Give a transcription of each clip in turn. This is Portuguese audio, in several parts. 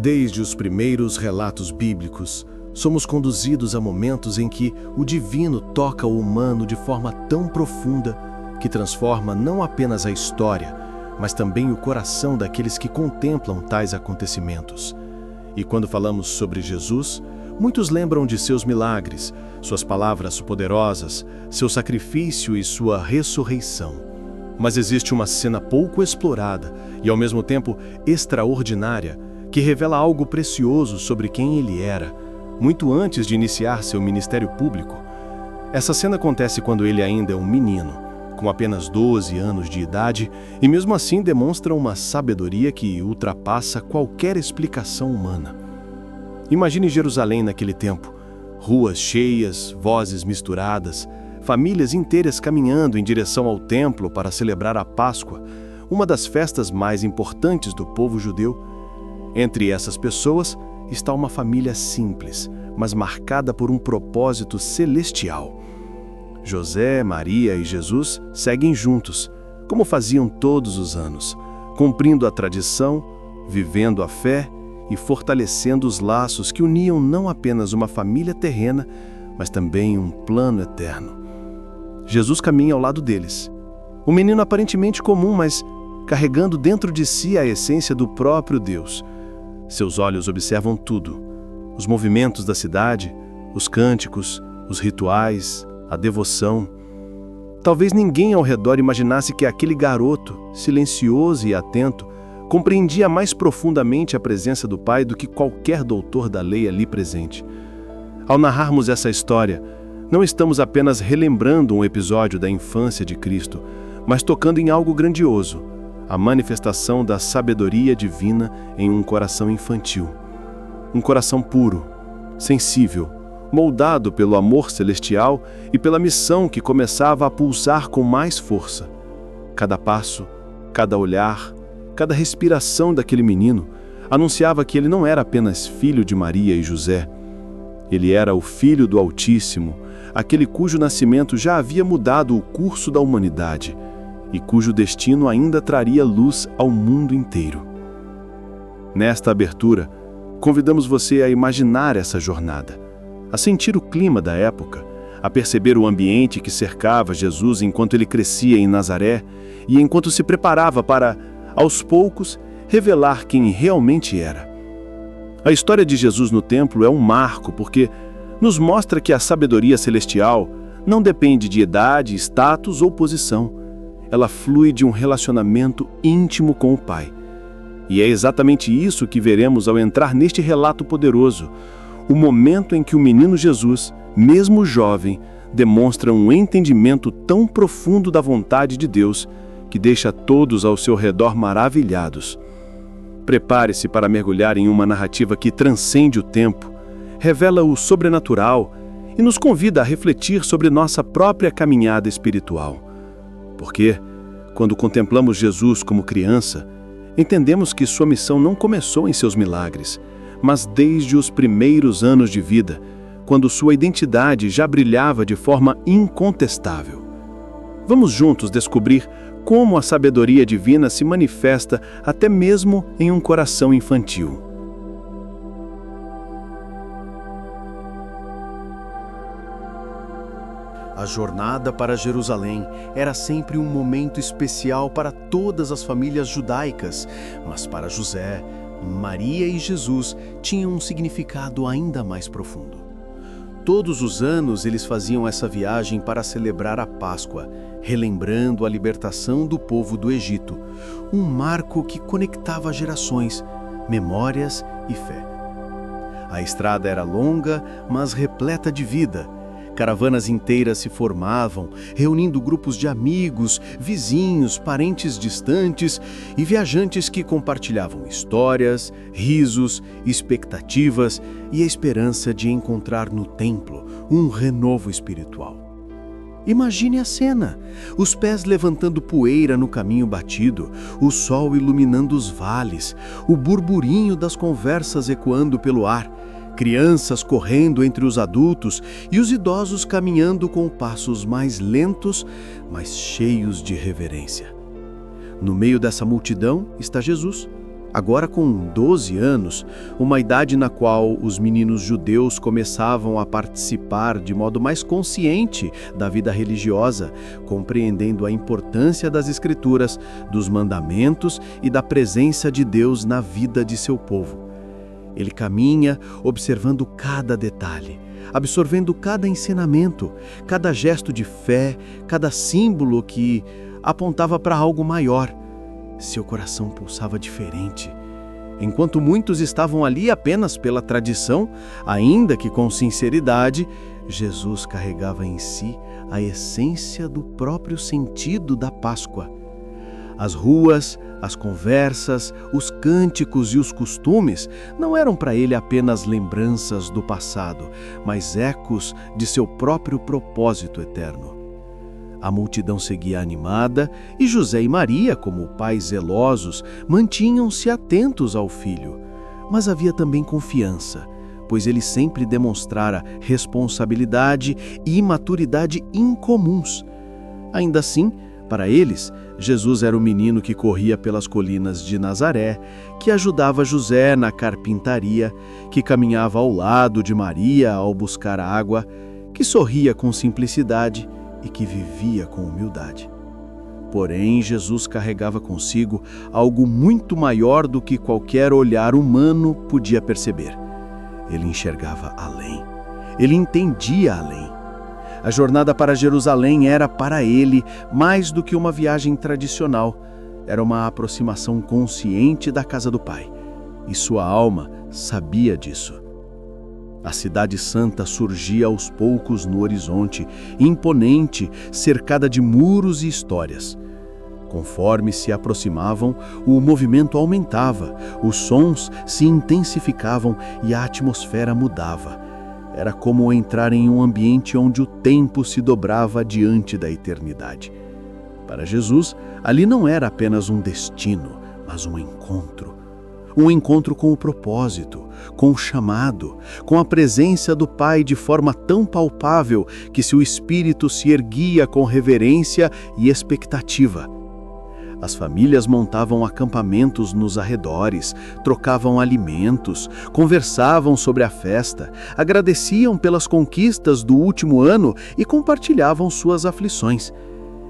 Desde os primeiros relatos bíblicos, somos conduzidos a momentos em que o divino toca o humano de forma tão profunda que transforma não apenas a história, mas também o coração daqueles que contemplam tais acontecimentos. E quando falamos sobre Jesus, muitos lembram de seus milagres, suas palavras poderosas, seu sacrifício e sua ressurreição. Mas existe uma cena pouco explorada e, ao mesmo tempo, extraordinária, que revela algo precioso sobre quem ele era, muito antes de iniciar seu ministério público. Essa cena acontece quando ele ainda é um menino, com apenas 12 anos de idade, e mesmo assim demonstra uma sabedoria que ultrapassa qualquer explicação humana. Imagine Jerusalém naquele tempo, ruas cheias, vozes misturadas, famílias inteiras caminhando em direção ao templo para celebrar a Páscoa, uma das festas mais importantes do povo judeu. Entre essas pessoas está uma família simples, mas marcada por um propósito celestial. José, Maria e Jesus seguem juntos, como faziam todos os anos, cumprindo a tradição, vivendo a fé e fortalecendo os laços que uniam não apenas uma família terrena, mas também um plano eterno. Jesus caminha ao lado deles. Um menino aparentemente comum, mas carregando dentro de si a essência do próprio Deus. Seus olhos observam tudo: os movimentos da cidade, os cânticos, os rituais, a devoção. Talvez ninguém ao redor imaginasse que aquele garoto, silencioso e atento, compreendia mais profundamente a presença do Pai do que qualquer doutor da lei ali presente. Ao narrarmos essa história, não estamos apenas relembrando um episódio da infância de Cristo, mas tocando em algo grandioso: a manifestação da sabedoria divina em um coração infantil. Um coração puro, sensível, moldado pelo amor celestial e pela missão que começava a pulsar com mais força. Cada passo, cada olhar, cada respiração daquele menino anunciava que ele não era apenas filho de Maria e José. Ele era o Filho do Altíssimo, aquele cujo nascimento já havia mudado o curso da humanidade e cujo destino ainda traria luz ao mundo inteiro. Nesta abertura, convidamos você a imaginar essa jornada, a sentir o clima da época, a perceber o ambiente que cercava Jesus enquanto ele crescia em Nazaré e enquanto se preparava para, aos poucos, revelar quem realmente era. A história de Jesus no templo é um marco porque nos mostra que a sabedoria celestial não depende de idade, status ou posição. Ela flui de um relacionamento íntimo com o Pai. E é exatamente isso que veremos ao entrar neste relato poderoso, o momento em que o menino Jesus, mesmo jovem, demonstra um entendimento tão profundo da vontade de Deus que deixa todos ao seu redor maravilhados. Prepare-se para mergulhar em uma narrativa que transcende o tempo, revela o sobrenatural e nos convida a refletir sobre nossa própria caminhada espiritual. Porque, quando contemplamos Jesus como criança, entendemos que sua missão não começou em seus milagres, mas desde os primeiros anos de vida, quando sua identidade já brilhava de forma incontestável. Vamos juntos descobrir como a sabedoria divina se manifesta até mesmo em um coração infantil. A jornada para Jerusalém era sempre um momento especial para todas as famílias judaicas, mas para José, Maria e Jesus tinham um significado ainda mais profundo. Todos os anos eles faziam essa viagem para celebrar a Páscoa, relembrando a libertação do povo do Egito, um marco que conectava gerações, memórias e fé. A estrada era longa, mas repleta de vida. Caravanas inteiras se formavam, reunindo grupos de amigos, vizinhos, parentes distantes e viajantes que compartilhavam histórias, risos, expectativas e a esperança de encontrar no templo um renovo espiritual. Imagine a cena: os pés levantando poeira no caminho batido, o sol iluminando os vales, o burburinho das conversas ecoando pelo ar, crianças correndo entre os adultos e os idosos caminhando com passos mais lentos, mas cheios de reverência. No meio dessa multidão está Jesus, Agora com 12 anos, uma idade na qual os meninos judeus começavam a participar de modo mais consciente da vida religiosa, compreendendo a importância das Escrituras, dos mandamentos e da presença de Deus na vida de seu povo. Ele caminha observando cada detalhe, absorvendo cada ensinamento, cada gesto de fé, cada símbolo que apontava para algo maior. Seu coração pulsava diferente. Enquanto muitos estavam ali apenas pela tradição, ainda que com sinceridade, Jesus carregava em si a essência do próprio sentido da Páscoa. As ruas, as conversas, os cânticos e os costumes não eram para ele apenas lembranças do passado, mas ecos de seu próprio propósito eterno. A multidão seguia animada e José e Maria, como pais zelosos, mantinham-se atentos ao filho. Mas havia também confiança, pois ele sempre demonstrara responsabilidade e maturidade incomuns. Ainda assim, para eles, Jesus era o menino que corria pelas colinas de Nazaré, que ajudava José na carpintaria, que caminhava ao lado de Maria ao buscar água, que sorria com simplicidade e que vivia com humildade. Porém, Jesus carregava consigo algo muito maior do que qualquer olhar humano podia perceber. Ele enxergava além. Ele entendia além. A jornada para Jerusalém era para ele mais do que uma viagem tradicional. Era uma aproximação consciente da casa do Pai. E sua alma sabia disso. A cidade santa surgia aos poucos no horizonte, imponente, cercada de muros e histórias. Conforme se aproximavam, o movimento aumentava, os sons se intensificavam e a atmosfera mudava. Era como entrar em um ambiente onde o tempo se dobrava diante da eternidade. Para Jesus, ali não era apenas um destino, mas um encontro. Um encontro com o propósito, com o chamado, com a presença do Pai de forma tão palpável que seu espírito se erguia com reverência e expectativa. As famílias montavam acampamentos nos arredores, trocavam alimentos, conversavam sobre a festa, agradeciam pelas conquistas do último ano e compartilhavam suas aflições.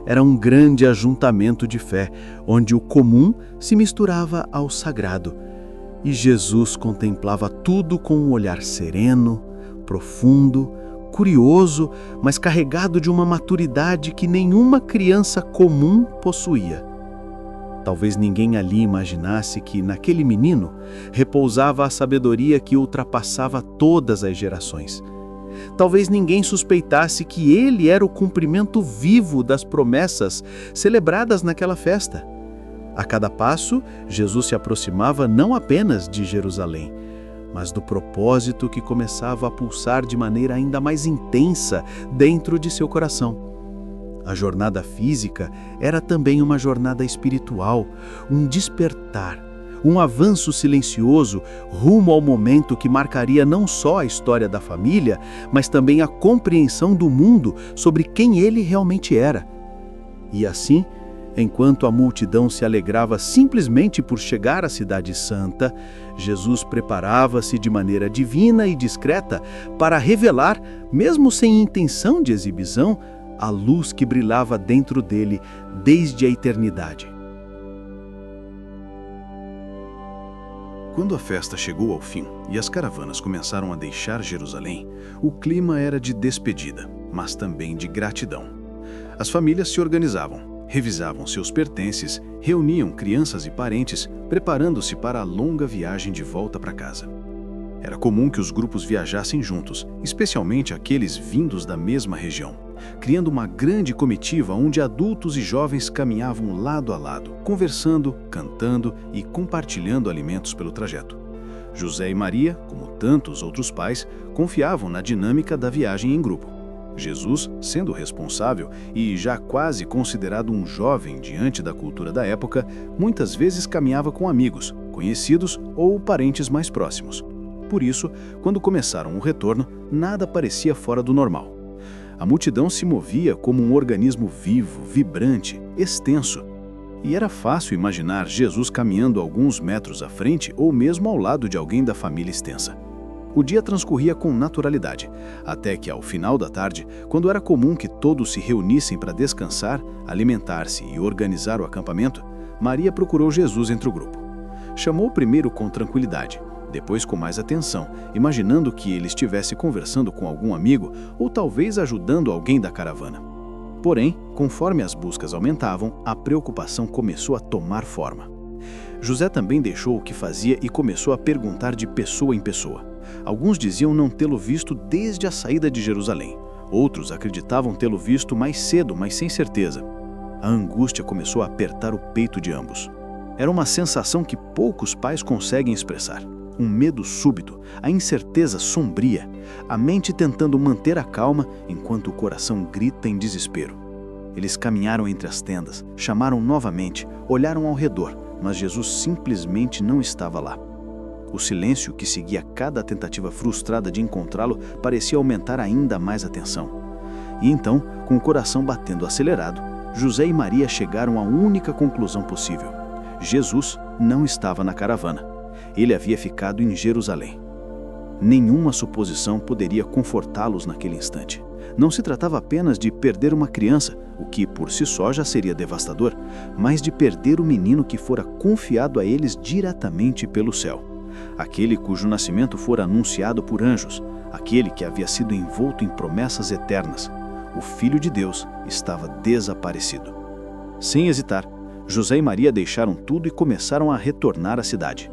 Era um grande ajuntamento de fé, onde o comum se misturava ao sagrado. E Jesus contemplava tudo com um olhar sereno, profundo, curioso, mas carregado de uma maturidade que nenhuma criança comum possuía. Talvez ninguém ali imaginasse que, naquele menino, repousava a sabedoria que ultrapassava todas as gerações. Talvez ninguém suspeitasse que ele era o cumprimento vivo das promessas celebradas naquela festa. A cada passo, Jesus se aproximava não apenas de Jerusalém, mas do propósito que começava a pulsar de maneira ainda mais intensa dentro de seu coração. A jornada física era também uma jornada espiritual, um despertar, um avanço silencioso rumo ao momento que marcaria não só a história da família, mas também a compreensão do mundo sobre quem ele realmente era. E assim, enquanto a multidão se alegrava simplesmente por chegar à Cidade Santa, Jesus preparava-se de maneira divina e discreta para revelar, mesmo sem intenção de exibição, a luz que brilhava dentro dele desde a eternidade. Quando a festa chegou ao fim e as caravanas começaram a deixar Jerusalém, o clima era de despedida, mas também de gratidão. As famílias se organizavam, revisavam seus pertences, reuniam crianças e parentes, preparando-se para a longa viagem de volta para casa. Era comum que os grupos viajassem juntos, especialmente aqueles vindos da mesma região, criando uma grande comitiva onde adultos e jovens caminhavam lado a lado, conversando, cantando e compartilhando alimentos pelo trajeto. José e Maria, como tantos outros pais, confiavam na dinâmica da viagem em grupo. Jesus, sendo responsável e já quase considerado um jovem diante da cultura da época, muitas vezes caminhava com amigos, conhecidos ou parentes mais próximos. Por isso, quando começaram o retorno, nada parecia fora do normal. A multidão se movia como um organismo vivo, vibrante, extenso. E era fácil imaginar Jesus caminhando alguns metros à frente ou mesmo ao lado de alguém da família extensa. O dia transcorria com naturalidade, até que ao final da tarde, quando era comum que todos se reunissem para descansar, alimentar-se e organizar o acampamento, Maria procurou Jesus entre o grupo. Chamou primeiro com tranquilidade, depois com mais atenção, imaginando que ele estivesse conversando com algum amigo ou talvez ajudando alguém da caravana. Porém, conforme as buscas aumentavam, a preocupação começou a tomar forma. José também deixou o que fazia e começou a perguntar de pessoa em pessoa. Alguns diziam não tê-lo visto desde a saída de Jerusalém. Outros acreditavam tê-lo visto mais cedo, mas sem certeza. A angústia começou a apertar o peito de ambos. Era uma sensação que poucos pais conseguem expressar. Um medo súbito, a incerteza sombria, a mente tentando manter a calma enquanto o coração grita em desespero. Eles caminharam entre as tendas, chamaram novamente, olharam ao redor, mas Jesus simplesmente não estava lá. O silêncio que seguia cada tentativa frustrada de encontrá-lo parecia aumentar ainda mais a tensão. E então, com o coração batendo acelerado, José e Maria chegaram à única conclusão possível. Jesus não estava na caravana. Ele havia ficado em Jerusalém. Nenhuma suposição poderia confortá-los naquele instante. Não se tratava apenas de perder uma criança, o que por si só já seria devastador, mas de perder o menino que fora confiado a eles diretamente pelo céu. Aquele cujo nascimento fora anunciado por anjos, aquele que havia sido envolto em promessas eternas. O Filho de Deus estava desaparecido. Sem hesitar, José e Maria deixaram tudo e começaram a retornar à cidade.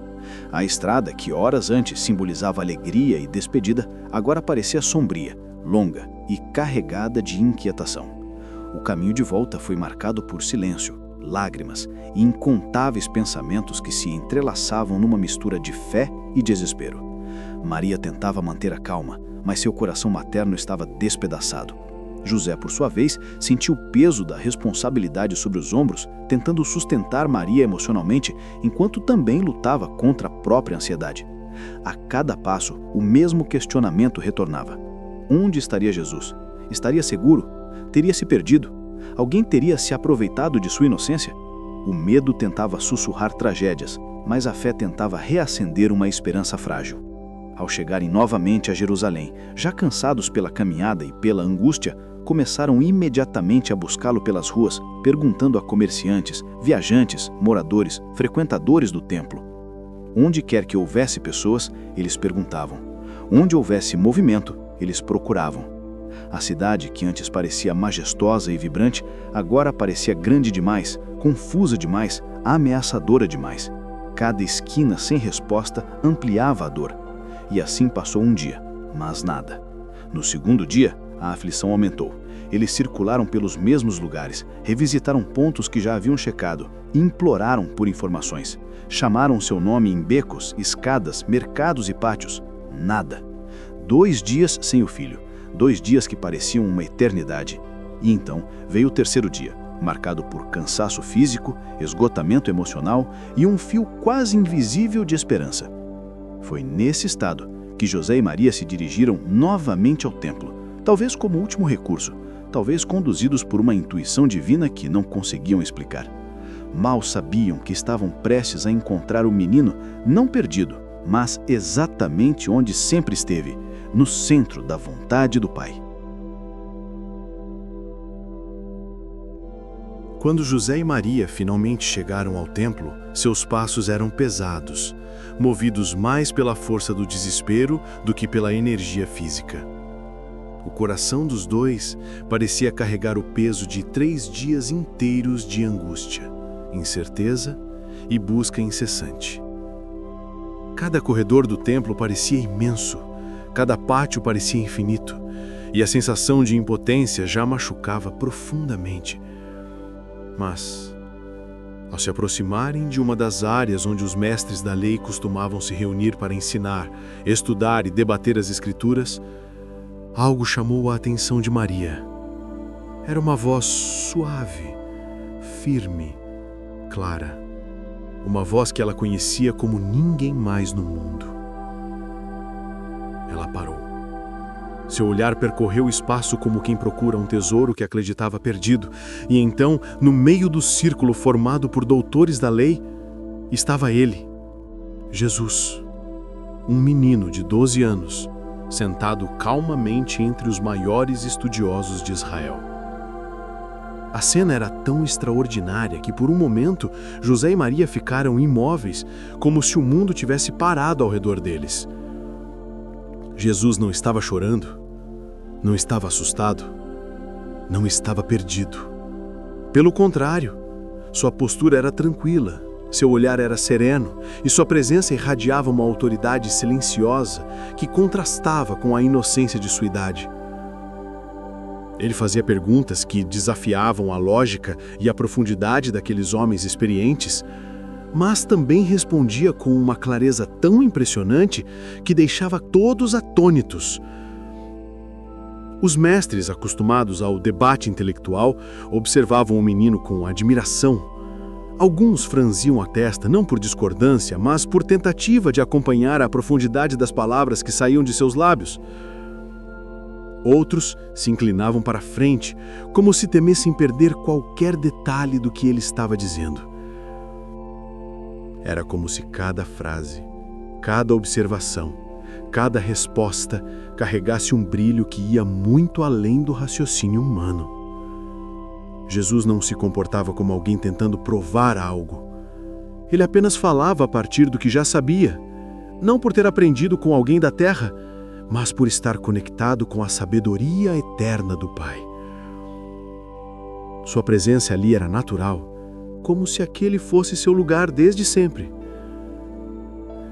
A estrada, que horas antes simbolizava alegria e despedida, agora parecia sombria, longa e carregada de inquietação. O caminho de volta foi marcado por silêncio, lágrimas e incontáveis pensamentos que se entrelaçavam numa mistura de fé e desespero. Maria tentava manter a calma, mas seu coração materno estava despedaçado. José, por sua vez, sentiu o peso da responsabilidade sobre os ombros, tentando sustentar Maria emocionalmente, enquanto também lutava contra a própria ansiedade. A cada passo, o mesmo questionamento retornava. Onde estaria Jesus? Estaria seguro? Teria se perdido? Alguém teria se aproveitado de sua inocência? O medo tentava sussurrar tragédias, mas a fé tentava reacender uma esperança frágil. Ao chegarem novamente a Jerusalém, já cansados pela caminhada e pela angústia, começaram imediatamente a buscá-lo pelas ruas, perguntando a comerciantes, viajantes, moradores, frequentadores do templo. Onde quer que houvesse pessoas, eles perguntavam. Onde houvesse movimento, eles procuravam. A cidade, que antes parecia majestosa e vibrante, agora parecia grande demais, confusa demais, ameaçadora demais. Cada esquina sem resposta ampliava a dor. E assim passou um dia, mas nada. No segundo dia, a aflição aumentou. Eles circularam pelos mesmos lugares, revisitaram pontos que já haviam checado, e imploraram por informações. Chamaram seu nome em becos, escadas, mercados e pátios. Nada. 2 dias sem o filho. 2 dias que pareciam uma eternidade. E então veio o terceiro dia, marcado por cansaço físico, esgotamento emocional e um fio quase invisível de esperança. Foi nesse estado que José e Maria se dirigiram novamente ao templo, talvez como último recurso, talvez conduzidos por uma intuição divina que não conseguiam explicar. Mal sabiam que estavam prestes a encontrar o menino não perdido, mas exatamente onde sempre esteve, no centro da vontade do Pai. Quando José e Maria finalmente chegaram ao templo, seus passos eram pesados, movidos mais pela força do desespero do que pela energia física. O coração dos dois parecia carregar o peso de 3 dias inteiros de angústia, incerteza e busca incessante. Cada corredor do templo parecia imenso, cada pátio parecia infinito, e a sensação de impotência já machucava profundamente. Mas, ao se aproximarem de uma das áreas onde os mestres da lei costumavam se reunir para ensinar, estudar e debater as Escrituras, algo chamou a atenção de Maria. Era uma voz suave, firme, clara. Uma voz que ela conhecia como ninguém mais no mundo. Ela parou. Seu olhar percorreu o espaço como quem procura um tesouro que acreditava perdido, e então, no meio do círculo formado por doutores da lei, estava ele, Jesus, um menino de 12 anos, sentado calmamente entre os maiores estudiosos de Israel. A cena era tão extraordinária que, por um momento, José e Maria ficaram imóveis, como se o mundo tivesse parado ao redor deles. Jesus não estava chorando, não estava assustado, não estava perdido. Pelo contrário, sua postura era tranquila, seu olhar era sereno e sua presença irradiava uma autoridade silenciosa que contrastava com a inocência de sua idade. Ele fazia perguntas que desafiavam a lógica e a profundidade daqueles homens experientes, mas também respondia com uma clareza tão impressionante que deixava todos atônitos. Os mestres, acostumados ao debate intelectual, observavam o menino com admiração. Alguns franziam a testa, não por discordância, mas por tentativa de acompanhar a profundidade das palavras que saíam de seus lábios. Outros se inclinavam para a frente, como se temessem perder qualquer detalhe do que ele estava dizendo. Era como se cada frase, cada observação, cada resposta carregasse um brilho que ia muito além do raciocínio humano. Jesus não se comportava como alguém tentando provar algo. Ele apenas falava a partir do que já sabia, não por ter aprendido com alguém da terra, mas por estar conectado com a sabedoria eterna do Pai. Sua presença ali era natural, como se aquele fosse seu lugar desde sempre.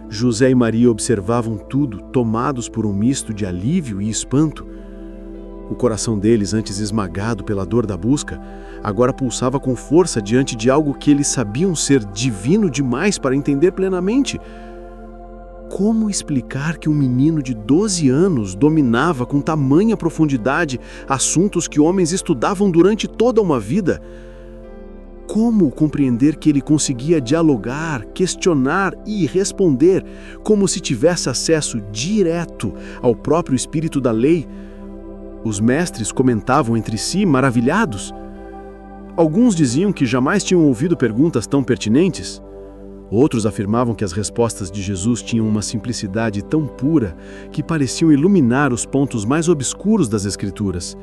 José e Maria observavam tudo, tomados por um misto de alívio e espanto. O coração deles, antes esmagado pela dor da busca, agora pulsava com força diante de algo que eles sabiam ser divino demais para entender plenamente. Como explicar que um menino de 12 anos dominava com tamanha profundidade assuntos que homens estudavam durante toda uma vida? Como compreender que ele conseguia dialogar, questionar e responder como se tivesse acesso direto ao próprio espírito da lei? Os mestres comentavam entre si, maravilhados. Alguns diziam que jamais tinham ouvido perguntas tão pertinentes. Outros afirmavam que as respostas de Jesus tinham uma simplicidade tão pura que pareciam iluminar os pontos mais obscuros das Escrituras.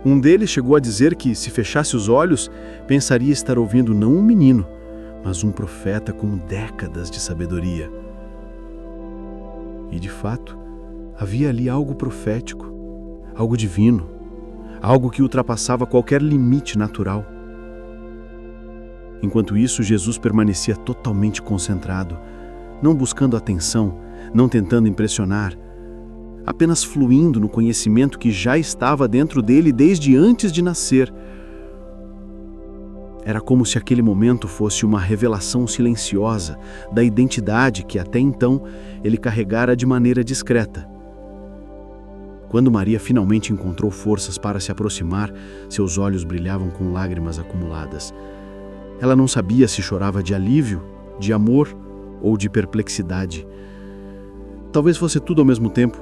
Um deles chegou a dizer que, se fechasse os olhos, pensaria estar ouvindo não um menino, mas um profeta com décadas de sabedoria. E, de fato, havia ali algo profético, algo divino, algo que ultrapassava qualquer limite natural. Enquanto isso, Jesus permanecia totalmente concentrado, não buscando atenção, não tentando impressionar, apenas fluindo no conhecimento que já estava dentro dele desde antes de nascer. Era como se aquele momento fosse uma revelação silenciosa da identidade que até então ele carregara de maneira discreta. Quando Maria finalmente encontrou forças para se aproximar, seus olhos brilhavam com lágrimas acumuladas. Ela não sabia se chorava de alívio, de amor ou de perplexidade. Talvez fosse tudo ao mesmo tempo.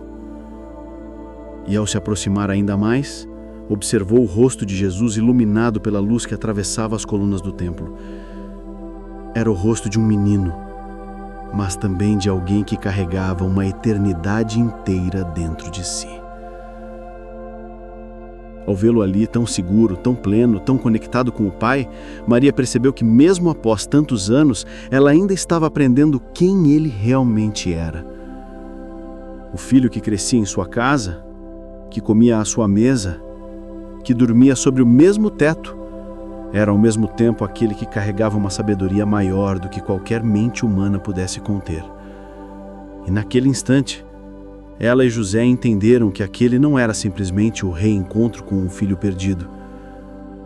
E ao se aproximar ainda mais, observou o rosto de Jesus iluminado pela luz que atravessava as colunas do templo. Era o rosto de um menino, mas também de alguém que carregava uma eternidade inteira dentro de si. Ao vê-lo ali tão seguro, tão pleno, tão conectado com o Pai, Maria percebeu que mesmo após tantos anos, ela ainda estava aprendendo quem ele realmente era. O filho que crescia em sua casa, que comia à sua mesa, que dormia sobre o mesmo teto, era ao mesmo tempo aquele que carregava uma sabedoria maior do que qualquer mente humana pudesse conter. E naquele instante, ela e José entenderam que aquele não era simplesmente o reencontro com um filho perdido.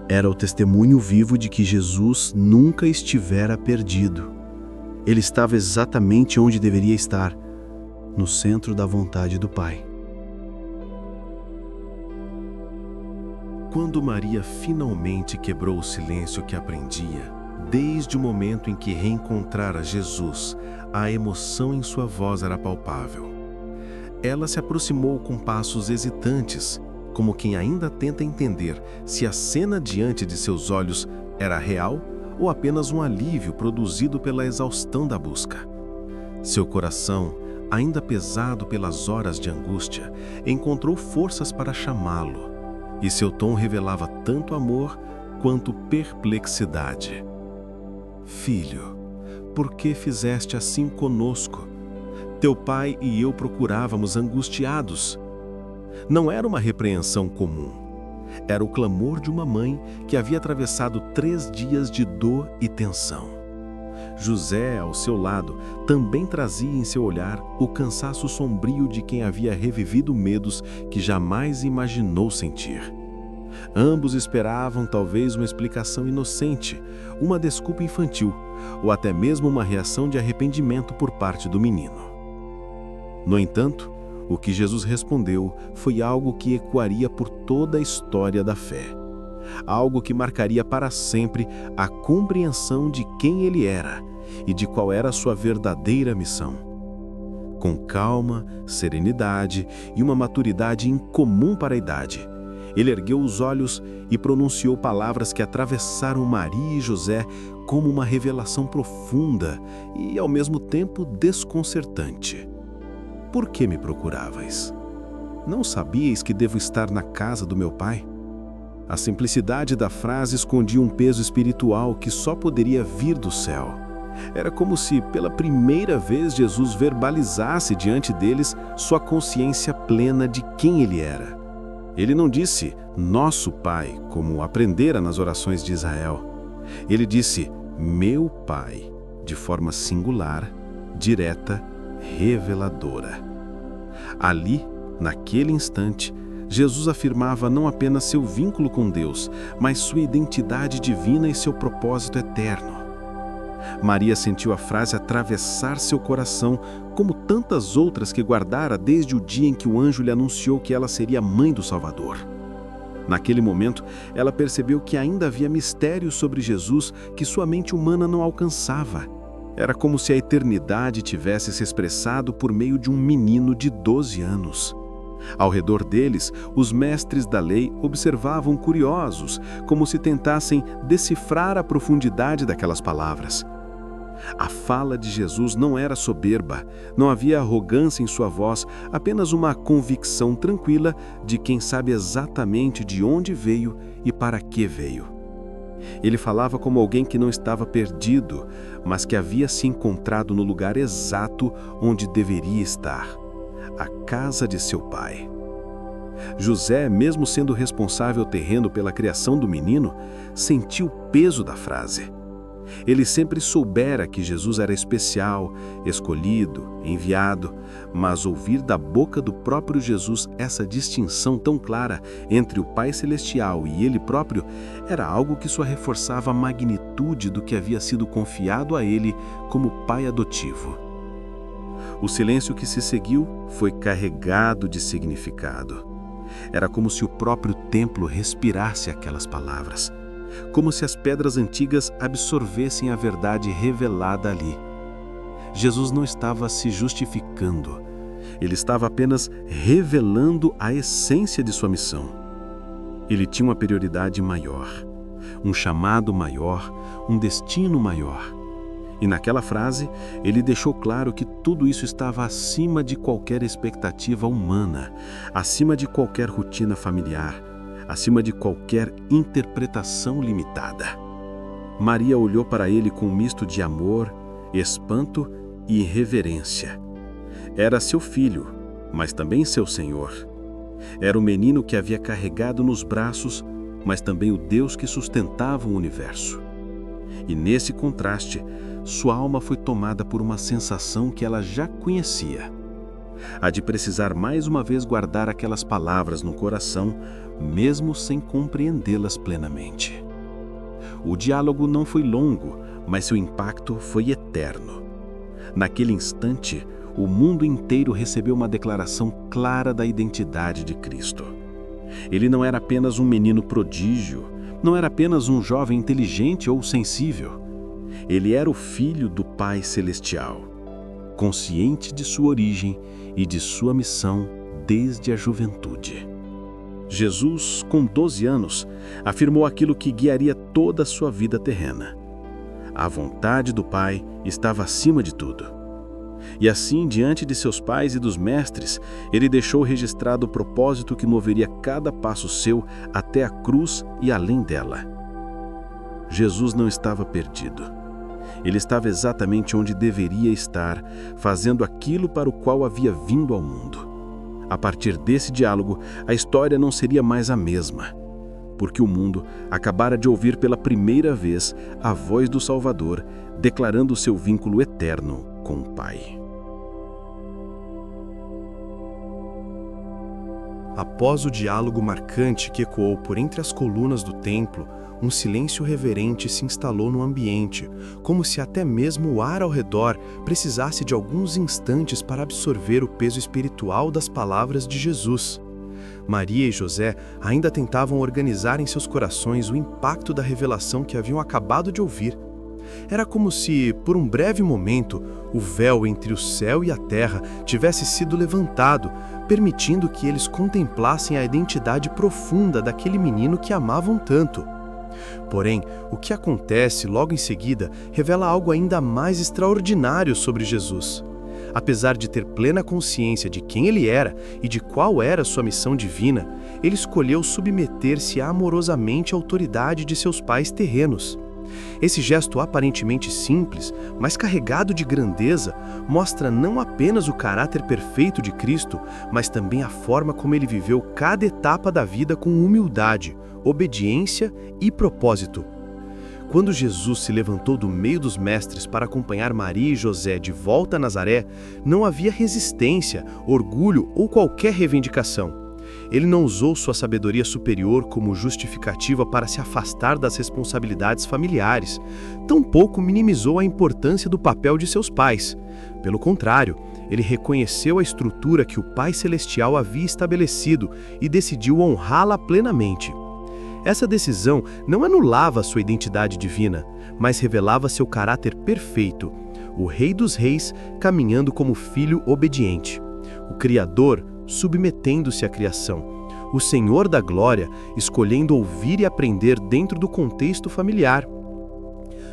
Era o testemunho vivo de que Jesus nunca estivera perdido. Ele estava exatamente onde deveria estar, no centro da vontade do Pai. Quando Maria finalmente quebrou o silêncio que aprendia, desde o momento em que reencontrara Jesus, a emoção em sua voz era palpável. ela se aproximou com passos hesitantes, como quem ainda tenta entender se a cena diante de seus olhos era real ou apenas um alívio produzido pela exaustão da busca. Seu coração, ainda pesado pelas horas de angústia, encontrou forças para chamá-lo, e seu tom revelava tanto amor quanto perplexidade. Filho, por que fizeste assim conosco? Teu pai e eu procurávamos angustiados. Não era uma repreensão comum. Era o clamor de uma mãe que havia atravessado 3 dias de dor e tensão. José, ao seu lado, também trazia em seu olhar o cansaço sombrio de quem havia revivido medos que jamais imaginou sentir. Ambos esperavam talvez uma explicação inocente, uma desculpa infantil, ou até mesmo uma reação de arrependimento por parte do menino. No entanto, o que Jesus respondeu foi algo que ecoaria por toda a história da fé. Algo que marcaria para sempre a compreensão de quem ele era e de qual era a sua verdadeira missão. Com calma, serenidade e uma maturidade incomum para a idade, ele ergueu os olhos e pronunciou palavras que atravessaram Maria e José como uma revelação profunda e, ao mesmo tempo, desconcertante. Por que me procuravais? Não sabíeis que devo estar na casa do meu pai? A simplicidade da frase escondia um peso espiritual que só poderia vir do céu. Era como se, pela primeira vez, Jesus verbalizasse diante deles sua consciência plena de quem ele era. Ele não disse nosso pai, como aprendera nas orações de Israel. Ele disse meu pai, de forma singular, direta, reveladora. Ali, naquele instante, Jesus afirmava não apenas seu vínculo com Deus, mas sua identidade divina e seu propósito eterno. Maria sentiu a frase atravessar seu coração, como tantas outras que guardara desde o dia em que o anjo lhe anunciou que ela seria mãe do Salvador. Naquele momento, ela percebeu que ainda havia mistérios sobre Jesus que sua mente humana não alcançava. Era como se a eternidade tivesse se expressado por meio de um menino de 12 anos. Ao redor deles, os mestres da lei observavam curiosos, como se tentassem decifrar a profundidade daquelas palavras. A fala de Jesus não era soberba, não havia arrogância em sua voz, apenas uma convicção tranquila de quem sabe exatamente de onde veio e para que veio. Ele falava como alguém que não estava perdido, mas que havia se encontrado no lugar exato onde deveria estar, a casa de seu pai. José, mesmo sendo responsável terreno pela criação do menino, sentiu o peso da frase. Ele sempre soubera que Jesus era especial, escolhido, enviado, mas ouvir da boca do próprio Jesus essa distinção tão clara entre o Pai Celestial e ele próprio era algo que só reforçava a magnitude do que havia sido confiado a ele como pai adotivo. O silêncio que se seguiu foi carregado de significado. Era como se o próprio templo respirasse aquelas palavras, como se as pedras antigas absorvessem a verdade revelada ali. Jesus não estava se justificando, ele estava apenas revelando a essência de sua missão. Ele tinha uma prioridade maior, um chamado maior, um destino maior. E naquela frase, ele deixou claro que tudo isso estava acima de qualquer expectativa humana, acima de qualquer rotina familiar, acima de qualquer interpretação limitada. Maria olhou para ele com um misto de amor, espanto e reverência. Era seu filho, mas também seu Senhor. Era o menino que havia carregado nos braços, mas também o Deus que sustentava o universo. E nesse contraste, sua alma foi tomada por uma sensação que ela já conhecia. A de precisar mais uma vez guardar aquelas palavras no coração, mesmo sem compreendê-las plenamente. O diálogo não foi longo, mas seu impacto foi eterno. Naquele instante, o mundo inteiro recebeu uma declaração clara da identidade de Cristo. Ele não era apenas um menino prodígio, não era apenas um jovem inteligente ou sensível. Ele era o Filho do Pai Celestial. consciente de sua origem e de sua missão desde a juventude. Jesus, com 12 anos, afirmou aquilo que guiaria toda a sua vida terrena. A vontade do Pai estava acima de tudo. E assim, diante de seus pais e dos mestres, ele deixou registrado o propósito que moveria cada passo seu até a cruz e além dela. Jesus não estava perdido. Ele estava exatamente onde deveria estar, fazendo aquilo para o qual havia vindo ao mundo. A partir desse diálogo, a história não seria mais a mesma, porque o mundo acabara de ouvir pela primeira vez a voz do Salvador, declarando seu vínculo eterno com o Pai. Após o diálogo marcante que ecoou por entre as colunas do templo, um silêncio reverente se instalou no ambiente, como se até mesmo o ar ao redor precisasse de alguns instantes para absorver o peso espiritual das palavras de Jesus. Maria e José ainda tentavam organizar em seus corações o impacto da revelação que haviam acabado de ouvir. Era como se, por um breve momento, o véu entre o céu e a terra tivesse sido levantado, permitindo que eles contemplassem a identidade profunda daquele menino que amavam tanto. Porém, o que acontece logo em seguida revela algo ainda mais extraordinário sobre Jesus. Apesar de ter plena consciência de quem ele era e de qual era sua missão divina, ele escolheu submeter-se amorosamente à autoridade de seus pais terrenos. Esse gesto aparentemente simples, mas carregado de grandeza, mostra não apenas o caráter perfeito de Cristo, mas também a forma como ele viveu cada etapa da vida com humildade, obediência e propósito. Quando Jesus se levantou do meio dos mestres para acompanhar Maria e José de volta a Nazaré, não havia resistência, orgulho ou qualquer reivindicação. Ele não usou sua sabedoria superior como justificativa para se afastar das responsabilidades familiares, tampouco minimizou a importância do papel de seus pais. Pelo contrário, ele reconheceu a estrutura que o Pai Celestial havia estabelecido e decidiu honrá-la plenamente. Essa decisão não anulava sua identidade divina, mas revelava seu caráter perfeito, o Rei dos Reis caminhando como filho obediente, o Criador submetendo-se à criação, o Senhor da Glória escolhendo ouvir e aprender dentro do contexto familiar.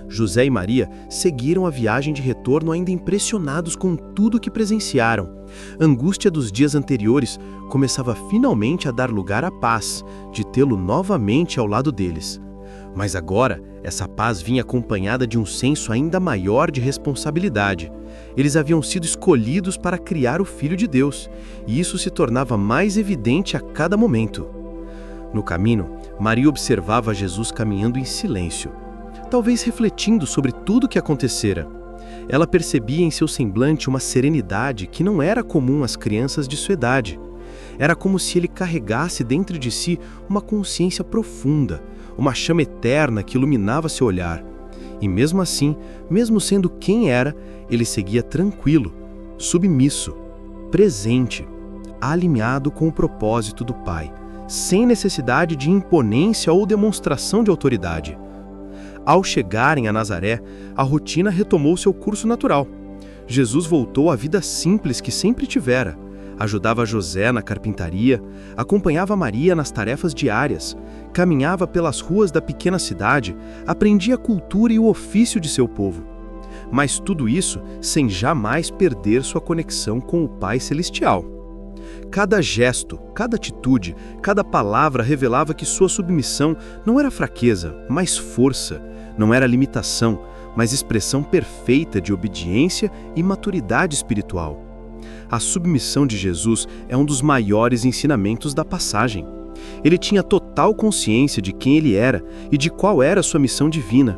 José e Maria seguiram a viagem de retorno ainda impressionados com tudo que presenciaram. A angústia dos dias anteriores começava finalmente a dar lugar à paz, de tê-lo novamente ao lado deles. Mas agora, essa paz vinha acompanhada de um senso ainda maior de responsabilidade. Eles haviam sido escolhidos para criar o Filho de Deus, e isso se tornava mais evidente a cada momento. No caminho, Maria observava Jesus caminhando em silêncio, talvez refletindo sobre tudo o que acontecera. Ela percebia em seu semblante uma serenidade que não era comum às crianças de sua idade. Era como se ele carregasse dentro de si uma consciência profunda, uma chama eterna que iluminava seu olhar. E mesmo assim, mesmo sendo quem era, ele seguia tranquilo, submisso, presente, alinhado com o propósito do Pai, sem necessidade de imponência ou demonstração de autoridade. Ao chegarem a Nazaré, a rotina retomou seu curso natural. Jesus voltou à vida simples que sempre tivera. Ajudava José na carpintaria, acompanhava Maria nas tarefas diárias, caminhava pelas ruas da pequena cidade, aprendia a cultura e o ofício de seu povo. Mas tudo isso sem jamais perder sua conexão com o Pai Celestial. Cada gesto, cada atitude, cada palavra revelava que sua submissão não era fraqueza, mas força, não era limitação, mas expressão perfeita de obediência e maturidade espiritual. A submissão de Jesus é um dos maiores ensinamentos da passagem. Ele tinha total consciência de quem ele era e de qual era a sua missão divina.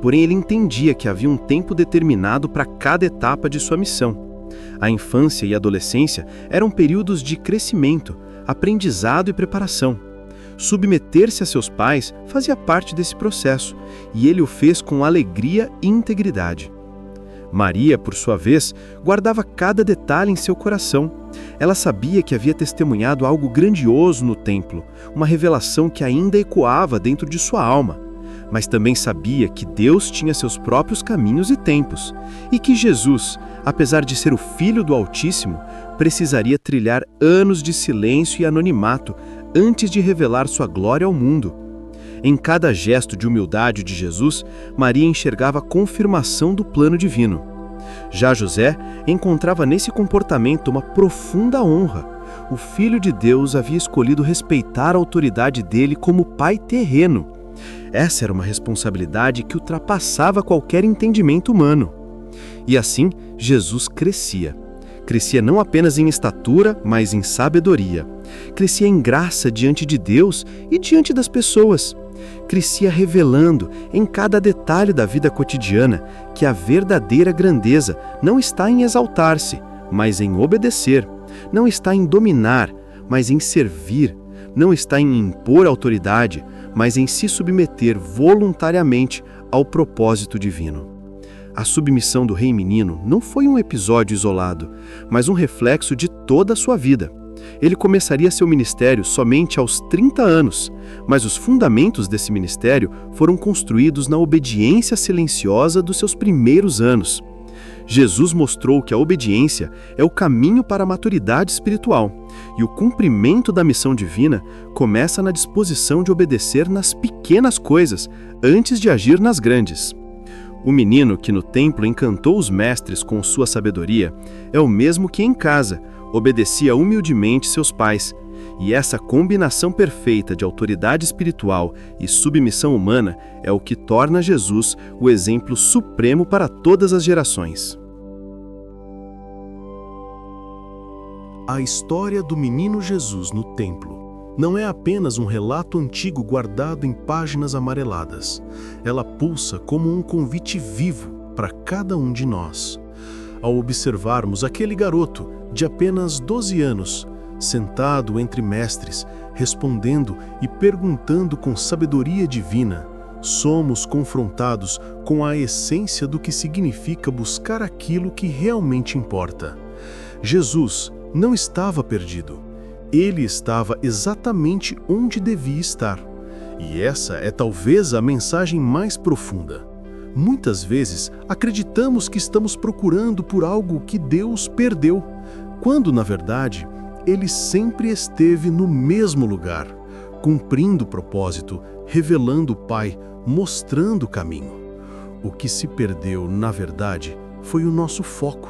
Porém, ele entendia que havia um tempo determinado para cada etapa de sua missão. A infância e a adolescência eram períodos de crescimento, aprendizado e preparação. Submeter-se a seus pais fazia parte desse processo, e ele o fez com alegria e integridade. Maria, por sua vez, guardava cada detalhe em seu coração. Ela sabia que havia testemunhado algo grandioso no templo, uma revelação que ainda ecoava dentro de sua alma. mas também sabia que Deus tinha seus próprios caminhos e tempos, e que Jesus, apesar de ser o Filho do Altíssimo, precisaria trilhar anos de silêncio e anonimato antes de revelar sua glória ao mundo. Em cada gesto de humildade de Jesus, Maria enxergava a confirmação do plano divino. Já José encontrava nesse comportamento uma profunda honra. O Filho de Deus havia escolhido respeitar a autoridade dele como pai terreno. Essa era uma responsabilidade que ultrapassava qualquer entendimento humano. E assim, Jesus crescia. Crescia não apenas em estatura, mas em sabedoria. Crescia em graça diante de Deus e diante das pessoas. Crescia revelando, em cada detalhe da vida cotidiana, que a verdadeira grandeza não está em exaltar-se, mas em obedecer. Não está em dominar, mas em servir. Não está em impor autoridade, mas em se submeter voluntariamente ao propósito divino. A submissão do rei menino não foi um episódio isolado, mas um reflexo de toda a sua vida. Ele começaria seu ministério somente aos 30 anos, mas os fundamentos desse ministério foram construídos na obediência silenciosa dos seus primeiros anos. Jesus mostrou que a obediência é o caminho para a maturidade espiritual, e o cumprimento da missão divina começa na disposição de obedecer nas pequenas coisas antes de agir nas grandes. O menino que no templo encantou os mestres com sua sabedoria é o mesmo que em casa obedecia humildemente seus pais. E essa combinação perfeita de autoridade espiritual e submissão humana é o que torna Jesus o exemplo supremo para todas as gerações. A história do menino Jesus no templo não é apenas um relato antigo guardado em páginas amareladas. Ela pulsa como um convite vivo para cada um de nós. Ao observarmos aquele garoto de apenas 12 anos, sentado entre mestres, respondendo e perguntando com sabedoria divina, somos confrontados com a essência do que significa buscar aquilo que realmente importa. Jesus não estava perdido. Ele estava exatamente onde devia estar. E essa é talvez a mensagem mais profunda. Muitas vezes acreditamos que estamos procurando por algo que Deus perdeu, quando, na verdade, Ele sempre esteve no mesmo lugar, cumprindo o propósito, revelando o Pai, mostrando o caminho. O que se perdeu, na verdade, foi o nosso foco.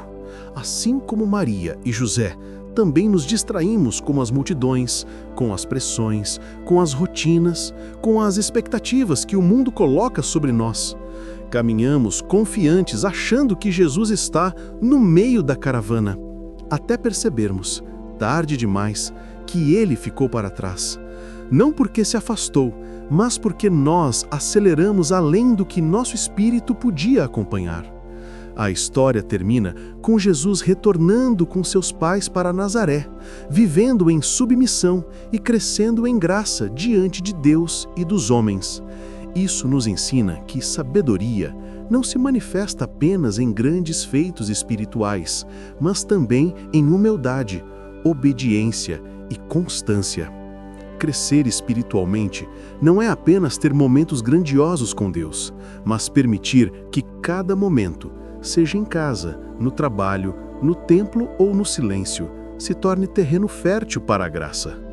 Assim como Maria e José, também nos distraímos com as multidões, com as pressões, com as rotinas, com as expectativas que o mundo coloca sobre nós. Caminhamos confiantes, achando que Jesus está no meio da caravana, até percebermos, tarde demais, que Ele ficou para trás. Não porque se afastou, mas porque nós aceleramos além do que nosso espírito podia acompanhar. A história termina com Jesus retornando com seus pais para Nazaré, vivendo em submissão e crescendo em graça diante de Deus e dos homens. Isso nos ensina que sabedoria não se manifesta apenas em grandes feitos espirituais, mas também em humildade, obediência e constância. Crescer espiritualmente não é apenas ter momentos grandiosos com Deus, mas permitir que cada momento, seja em casa, no trabalho, no templo ou no silêncio, se torne terreno fértil para a graça.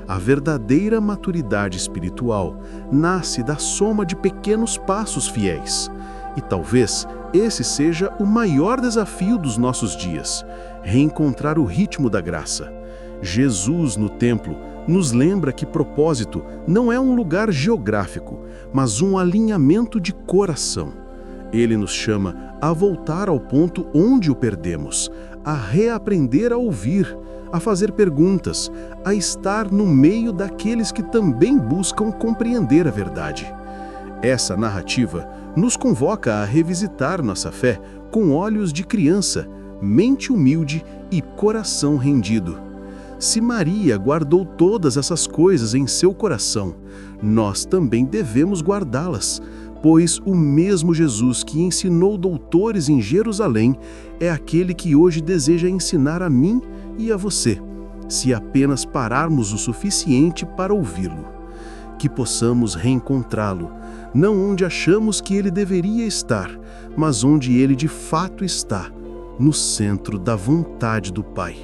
A verdadeira maturidade espiritual nasce da soma de pequenos passos fiéis. E talvez esse seja o maior desafio dos nossos dias, reencontrar o ritmo da graça. Jesus no templo nos lembra que propósito não é um lugar geográfico, mas um alinhamento de coração. Ele nos chama a voltar ao ponto onde o perdemos, a reaprender a ouvir, a fazer perguntas, a estar no meio daqueles que também buscam compreender a verdade. Essa narrativa nos convoca a revisitar nossa fé com olhos de criança, mente humilde e coração rendido. Se Maria guardou todas essas coisas em seu coração, nós também devemos guardá-las, pois o mesmo Jesus que ensinou doutores em Jerusalém é aquele que hoje deseja ensinar a mim e a você, se apenas pararmos o suficiente para ouvi-lo. Que possamos reencontrá-lo não onde achamos que ele deveria estar, mas onde ele de fato está, no centro da vontade do Pai.